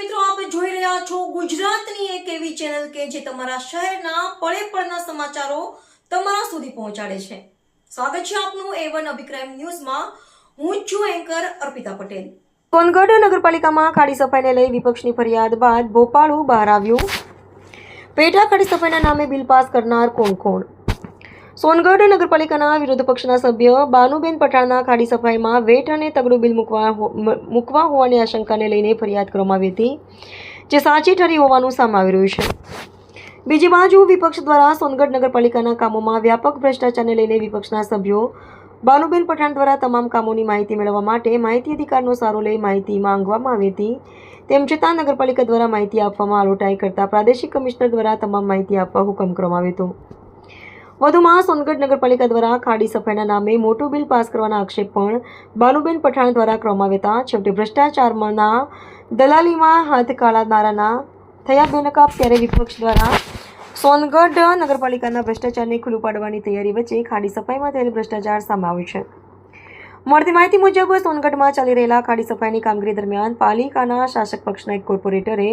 મિત્રો, આપ જોઈ રહ્યા છો ગુજરાતની એક એવી ચેનલ કે જે તમારા શહેરના પળે પળના સમાચારો તમારા સુધી પહોંચાડે છે. સ્વાગત છે આપનું A1 અભિક્રાઇમ ન્યૂઝમાં. હું છું એન્કર અર્પિતા પટેલ. સોનગઢ નગરપાલિકામાં ખાડી સફાઈને લઈ વિપક્ષની ફરિયાદ બાદ ભોપાળું બહાર આવ્યું. પેટા ખાડી સફાઈના નામે બિલ પાસ કરનાર કોણ? સોનગઢ નગરપાલિકાના વિરોધ પક્ષના સભ્ય બાનુબેન પઠાણના ખાડી સફાઈમાં વેટ અને તગડું બિલ મૂકવા હોવાની આશંકાને લઈને ફરિયાદ કરવામાં આવી હતી, જે સાચી ઠરી હોવાનું સામે આવી રહ્યું છે. બીજી બાજુ વિપક્ષ દ્વારા સોનગઢ નગરપાલિકાના કામોમાં વ્યાપક ભ્રષ્ટાચારને લઈને વિપક્ષના સભ્યો બાનુબેન પઠાણ દ્વારા તમામ કામોની માહિતી મેળવવા માટે માહિતી અધિકારનો સહારો લઈ માહિતી માંગવામાં આવી હતી. તેમ છતાં નગરપાલિકા દ્વારા માહિતી આપવામાં આલોટાઈ કરતા પ્રાદેશિક કમિશનર દ્વારા તમામ માહિતી આપવા હુકમ કરવામાં આવ્યો હતો. વધુમાં સોનગઢ નગરપાલિકા દ્વારા ખાડી સફાઈના નામે મોટું બિલ પાસ કરવાના આક્ષેપ પણ બાનુબેન પઠાણ દ્વારા કરવામાં આવ્યા હતા. છેવટે ભ્રષ્ટાચારમાં દલાલીમાં હાથ કાઢનારાના થયા બેનકાબ. ત્યારે વિપક્ષ દ્વારા સોનગઢ નગરપાલિકાના ભ્રષ્ટાચારને ખુલ્લું પાડવાની તૈયારી વચ્ચે ખાડી સફાઈમાં થયેલ ભ્રષ્ટાચાર સામે આવ્યું છે. મળતી માહિતી મુજબ સોનગઢમાં ચાલી રહેલા ખાડી સફાઈની કામગીરી દરમિયાન પાલિકાના શાસક પક્ષના એક કોર્પોરેટરે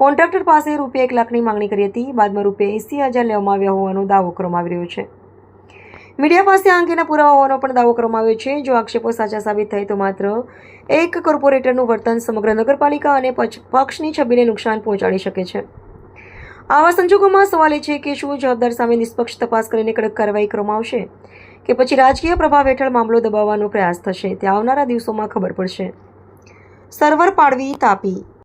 કોન્ટ્રાક્ટર પાસે રૂપિયા 1 લાખની માંગણી કરી હતી. બાદમાં રૂપિયા 80,000 લેવામાં આવ્યા હોવાનો દાવો કરવામાં આવી રહ્યો છે. મીડિયા પાસે આ અંગેના પુરાવા હોવાનો પણ દાવો કરવામાં આવ્યો છે. જો આક્ષેપો સાચા સાબિત થાય તો માત્ર એક કોર્પોરેટરનું વર્તન સમગ્ર નગરપાલિકા અને પક્ષની છબીને નુકસાન પહોંચાડી શકે છે. આવા સંજોગોમાં સવાલ એ છે કે શું જવાબદાર સામે નિષ્પક્ષ તપાસ કરીને કડક કાર્યવાહી કરવામાં આવશે કે પછી રાજકીય પ્રભાવ હેઠળ મામલો દબાવવાનો પ્રયાસ થશે? તે આવનારા દિવસોમાં ખબર પડશે. સર્વર પાડવી, તાપી.